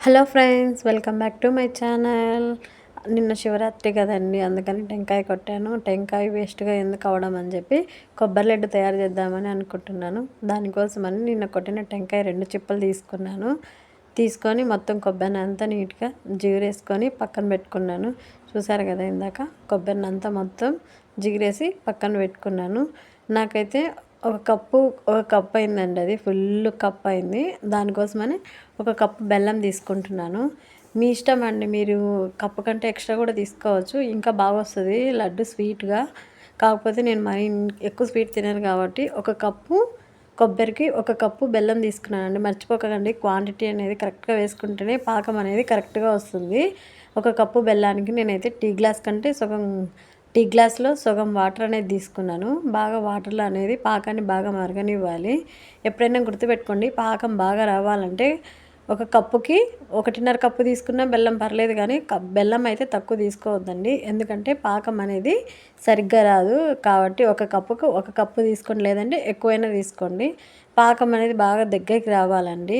Hello friends, welcome back to my channel. నిన్న శివరాత్రి కదండి, అందుకని టెంకాయ కొట్టాను. టెంకాయ వేస్ట్గా ఎందుకు అవడం అని చెప్పి కొబ్బరి లడ్డు తయారు చేద్దామని అనుకుంటున్నాను. దానికోసమని నిన్న కొట్టిన టెంకాయ 2 చిప్పలు తీసుకొని మొత్తం కొబ్బరిని అంతా నీట్గా జిగురేసుకొని పక్కన పెట్టుకున్నాను. చూసారు కదా, ఇందాక కొబ్బరిని అంతా మొత్తం జిగిరేసి పక్కన పెట్టుకున్నాను. నాకైతే ఒక కప్పు అయిందండి, అది ఫుల్ కప్ అయింది. దానికోసమని ఒక కప్పు బెల్లం తీసుకుంటున్నాను. మీ ఇష్టం అండి, మీరు కప్పు కంటే ఎక్స్ట్రా కూడా తీసుకోవచ్చు, ఇంకా బాగా వస్తుంది లడ్డు స్వీట్గా. కాకపోతే నేను మరీ ఎక్కువ స్వీట్ తినను కాబట్టి ఒక కప్పు కొబ్బరికి ఒక కప్పు బెల్లం తీసుకున్నానండి. మర్చిపోకండి, క్వాంటిటీ అనేది కరెక్ట్గా వేసుకుంటేనే పాకం అనేది కరెక్ట్గా వస్తుంది. ఒక కప్పు బెల్లానికి నేనైతే టీ గ్లాస్లో సగం వాటర్ అనేది తీసుకున్నాను. బాగా వాటర్లో అనేది పాకాన్ని బాగా మరగనివ్వాలి. ఎప్పుడైనా గుర్తుపెట్టుకోండి, పాకం బాగా రావాలంటే ఒక కప్పుకి 1.5 కప్పు తీసుకున్న బెల్లం పర్లేదు, కానీ బెల్లం అయితే తక్కువ తీసుకోవద్దండి. ఎందుకంటే పాకం అనేది సరిగ్గా రాదు. కాబట్టి ఒక కప్పుకు ఒక కప్పు తీసుకోండి, లేదంటే ఎక్కువైనా తీసుకోండి. పాకం అనేది బాగా దగ్గరికి రావాలండి.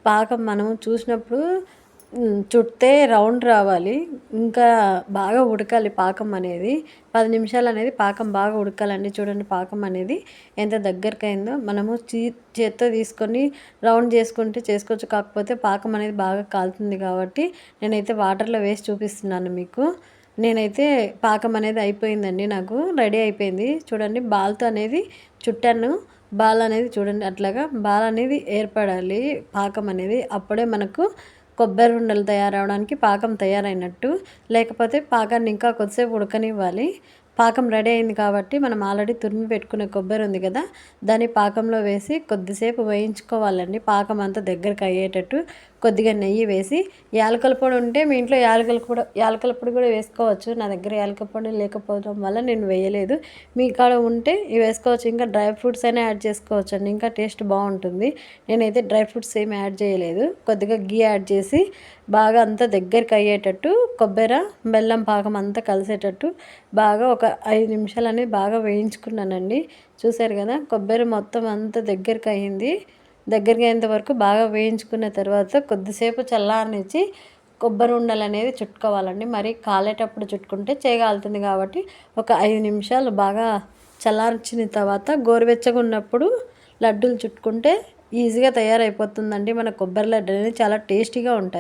పాకం మనం చూసినప్పుడు చుడితే రౌండ్ రావాలి. ఇంకా బాగా ఉడకాలి పాకం అనేది. 10 నిమిషాలు అనేది పాకం బాగా ఉడకాలండి. చూడండి పాకం అనేది ఎంత దగ్గరికి అయిందో. మనము చేత్తో తీసుకొని రౌండ్ చేసుకుంటే చేసుకోవచ్చు, కాకపోతే పాకం అనేది బాగా కాలుతుంది. కాబట్టి నేనైతే వాటర్లో వేసి చూపిస్తున్నాను మీకు. నేనైతే పాకం అనేది అయిపోయిందండి, నాకు రెడీ అయిపోయింది. చూడండి, బాల్తో అనేది చుట్టాను. బాల్ అనేది చూడండి, అట్లాగా బాల్ అనేది ఏర్పడాలి పాకం అనేది. అప్పుడే మనకు కొబ్బరి ఉండలు తయారవడానికి పాకం తయారైనట్టు. లేకపోతే పాకాన్ని ఇంకా కొద్దిసేపు ఉడకనివ్వాలి. పాకం రెడీ అయింది కాబట్టి మనం ఆల్రెడీ తురిమి పెట్టుకునే కొబ్బరి ఉంది కదా, దాన్ని పాకంలో వేసి కొద్దిసేపు వేయించుకోవాలండి. పాకం అంతా దగ్గరికి అయ్యేటట్టు కొద్దిగా నెయ్యి వేసి, యాలకుల పొడి ఉంటే మీ ఇంట్లో యాలకుల పొడి కూడా వేసుకోవచ్చు. నా దగ్గర యాలకుల పొడి లేకపోవడం వల్ల నేను వేయలేదు. మీ కాడ ఉంటే ఇవి వేసుకోవచ్చు. ఇంకా డ్రై ఫ్రూట్స్ అయినా యాడ్ చేసుకోవచ్చు అండి, ఇంకా టేస్ట్ బాగుంటుంది. నేనైతే డ్రై ఫ్రూట్స్ ఏమి యాడ్ చేయలేదు. కొద్దిగా గీ యాడ్ చేసి బాగా అంతా దగ్గరికి అయ్యేటట్టు కొబ్బరి బెల్లం పాకం అంతా కలిసేటట్టు బాగా ఒక 5 నిమిషాలు అనేది బాగా వేయించుకున్నానండి. చూసారు కదా, కొబ్బరి మొత్తం అంతా దగ్గరికి అయ్యింది. దగ్గరికి అయ్యేంత వరకు బాగా వేయించుకున్న తర్వాత కొద్దిసేపు చల్లారనిచ్చి కొబ్బరి ఉండలు అనేది చుట్టుకోవాలండి. మరి కాలేటప్పుడు చుట్టుకుంటే చేయగాలుతుంది. కాబట్టి ఒక 5 నిమిషాలు బాగా చల్లార్చిన తర్వాత గోరువెచ్చగా ఉన్నప్పుడు లడ్డూలు చుట్టుకుంటే ఈజీగా తయారైపోతుందండి. మన కొబ్బరి లడ్డు అనేది చాలా టేస్టీగా ఉంటాయి.